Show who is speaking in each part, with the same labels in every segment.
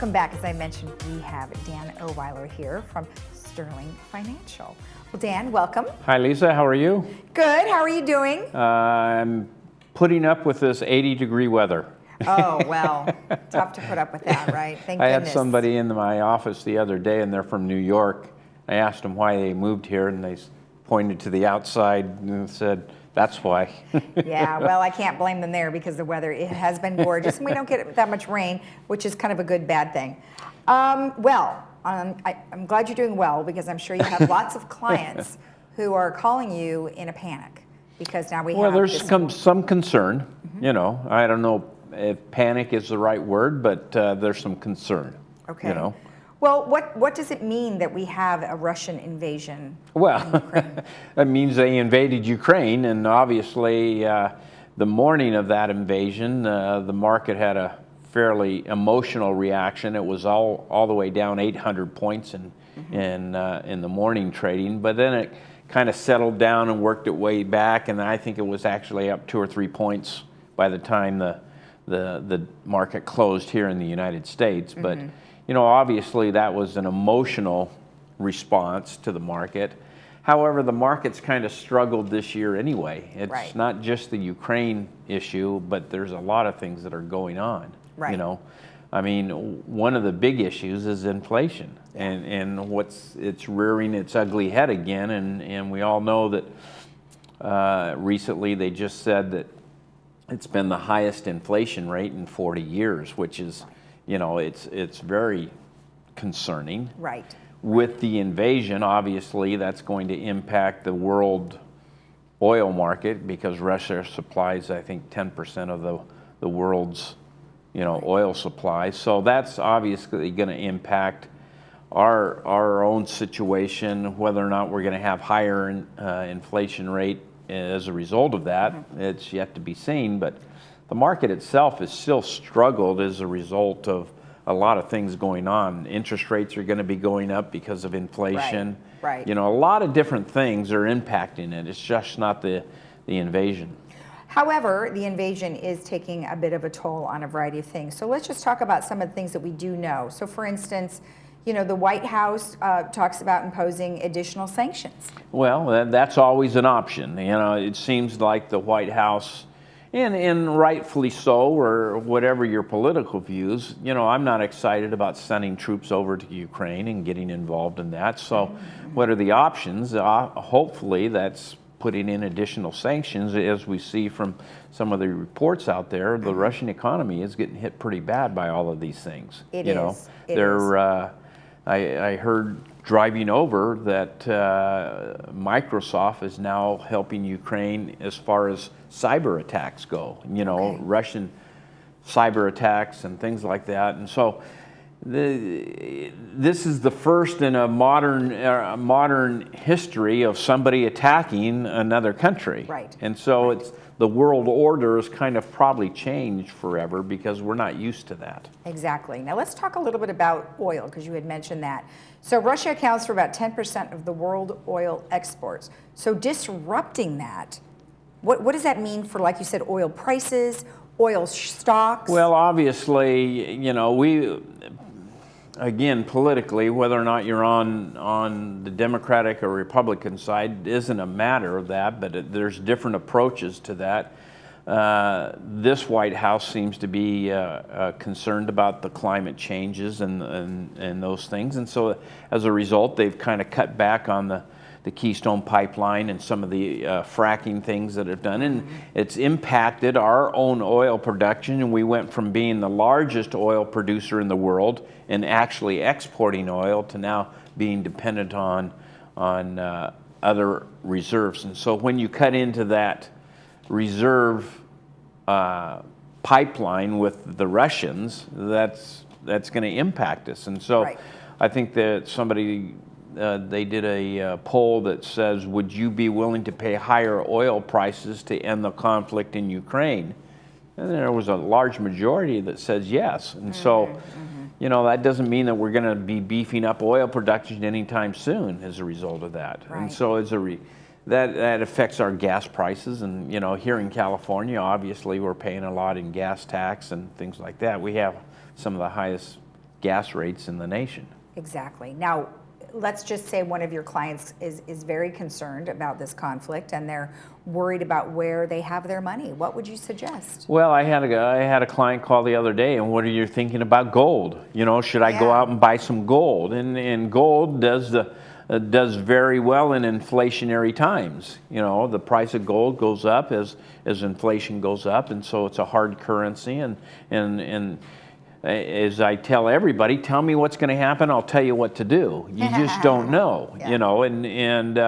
Speaker 1: Welcome back. As I mentioned, we have Dan Oweiler here from Sterling Financial. Well, Dan, welcome.
Speaker 2: Hi, Lisa. How are you?
Speaker 1: Good. How are you doing?
Speaker 2: I'm putting up with this 80-degree weather.
Speaker 1: Oh, well, tough to put up with that, right? Thank
Speaker 2: I
Speaker 1: goodness.
Speaker 2: had somebody in my office the other day, and they're from New York. I asked them why they moved here, and they pointed to the outside and said, that's why.
Speaker 1: Yeah, well, I can't blame them there because the weather, it has been gorgeous, and we don't get that much rain, which is kind of a good, bad thing. I'm glad you're doing well because I'm sure you have lots of clients who are calling you in a panic because now we have.
Speaker 2: Well, there's some concern. Mm-hmm. You know, I don't know if panic is the right word, but there's some concern.
Speaker 1: Okay.
Speaker 2: You know.
Speaker 1: Well, what does it mean that we have a Russian invasion in Ukraine?
Speaker 2: That means they invaded Ukraine, and obviously the morning of that invasion, the market had a fairly emotional reaction. It was all the way down 800 points in the morning trading, but then it kind of settled down and worked its way back, and I think it was actually up 2 or 3 points by the time the market closed here in the United States. But you know, obviously that was an emotional response to the market. However, the market's kind of struggled this year anyway. It's not just the Ukraine issue, but there's a lot of things that are going on. Right. You know, I mean, one of the big issues is inflation, and it's rearing its ugly head again. And we all know that recently they just said that it's been the highest inflation rate in 40 years, which is, you know, it's very concerning. Right. With the invasion, obviously, that's going to impact the world oil market because Russia supplies, I think, 10% of the world's, you know, oil supply. So that's obviously going to impact our own situation, whether or not we're going to have higher inflation rate as a result of that. It's yet to be seen, but the market itself has still struggled as a result of a lot of things going on. Interest rates are going to be going up because of inflation. Right. You know, a lot of different things are impacting it. It's just not the invasion.
Speaker 1: However, the invasion is taking a bit of a toll on a variety of things. So let's just talk about some of the things that we do know. So for instance, you know, the White House talks about imposing additional sanctions. Well,
Speaker 2: that's always an option. You know, it seems like the White House, and rightfully so, or whatever your political views, you know, I'm not excited about sending troops over to Ukraine and getting involved in that. So what are the options? Hopefully that's putting in additional sanctions. As we see from some of the reports out there, the Russian economy is getting hit pretty bad by all of these things. I heard driving over that Microsoft is now helping Ukraine as far as cyber attacks go, you know, Russian cyber attacks and things like that. And so this is the first in a modern history of somebody attacking another country. Right. And so the world order is kind of probably changed forever because we're not used to that.
Speaker 1: Exactly. Now let's talk a little bit about oil because you had mentioned that. So Russia accounts for about 10% of the world oil exports. So disrupting that, what does that mean for, like you said, oil prices, oil stocks?
Speaker 2: Well, obviously, you know, again, politically, whether or not you're on the Democratic or Republican side isn't a matter of that, but there's different approaches to that. This White House seems to be concerned about the climate changes and those things, and so as a result, they've kind of cut back on the Keystone Pipeline and some of the fracking things that have done, and it's impacted our own oil production. And we went from being the largest oil producer in the world and actually exporting oil to now being dependent on other reserves. And so when you cut into that reserve pipeline with the Russians, that's going to impact us. And so I think that they did a poll that says, would you be willing to pay higher oil prices to end the conflict in Ukraine? And there was a large majority that says yes. And so, you know, that doesn't mean that we're going to be beefing up oil production anytime soon as a result of that. Right. And so that affects our gas prices. And, you know, here in California, obviously, we're paying a lot in gas tax and things like that. We have some of the highest gas rates in the nation.
Speaker 1: Exactly. Now, let's just say one of your clients is very concerned about this conflict and they're worried about where they have their money. What would you suggest?
Speaker 2: Well, I had a client call the other day, and what are you thinking about gold? You know, should I go out and buy some gold? And gold does very well in inflationary times. You know, the price of gold goes up as inflation goes up, and so it's a hard currency. And as I tell everybody, tell me what's going to happen, I'll tell you what to do. You just don't know, you know. And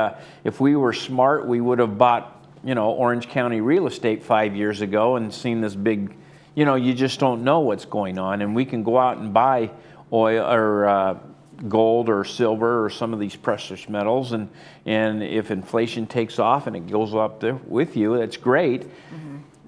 Speaker 2: if we were smart, we would have bought, you know, Orange County real estate 5 years ago and seen this big, you know, you just don't know what's going on. And we can go out and buy oil or gold or silver or some of these precious metals, and if inflation takes off and it goes up there with you, that's great.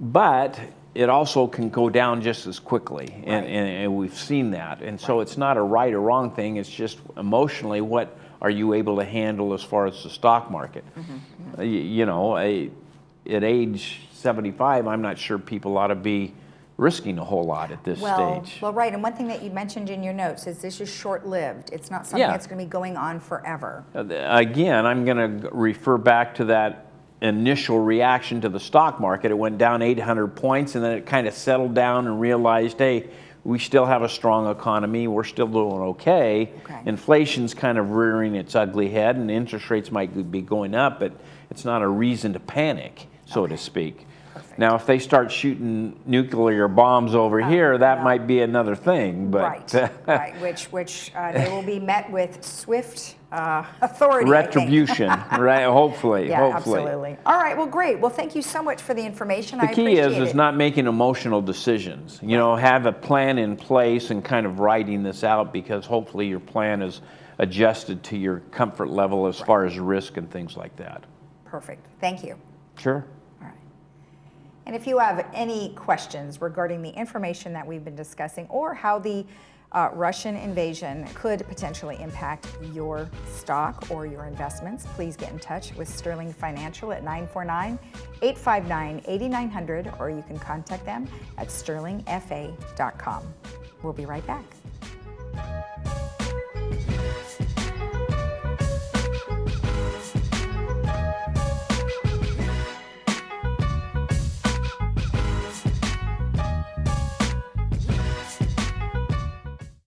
Speaker 2: But it also can go down just as quickly, and we've seen that. And so it's not a right or wrong thing, it's just emotionally, what are you able to handle as far as the stock market? You know, at age 75, I'm not sure people ought to be risking a whole lot at this stage.
Speaker 1: Well, right, and one thing that you mentioned in your notes is this is short-lived. It's not something that's going to be going on forever.
Speaker 2: Again, I'm going to refer back to that initial reaction to the stock market. It went down 800 points, and then it kind of settled down and realized, hey, we still have a strong economy, we're still doing okay. Inflation's kind of rearing its ugly head, and interest rates might be going up, but it's not a reason to panic, so to speak. Now, if they start shooting nuclear bombs over here, that might be another thing. But
Speaker 1: right, which they will be met with swift authority.
Speaker 2: Retribution, right? Hopefully,
Speaker 1: yeah,
Speaker 2: hopefully.
Speaker 1: Absolutely. All right, well, great. Well, thank you so much for the information.
Speaker 2: The key is not making emotional decisions. You know, have a plan in place and kind of writing this out, because hopefully your plan is adjusted to your comfort level as far as risk and things like that.
Speaker 1: Perfect. Thank you.
Speaker 2: Sure.
Speaker 1: And if you have any questions regarding the information that we've been discussing, or how the Russian invasion could potentially impact your stock or your investments, please get in touch with Sterling Financial at 949-859-8900, or you can contact them at sterlingfa.com. We'll be right back.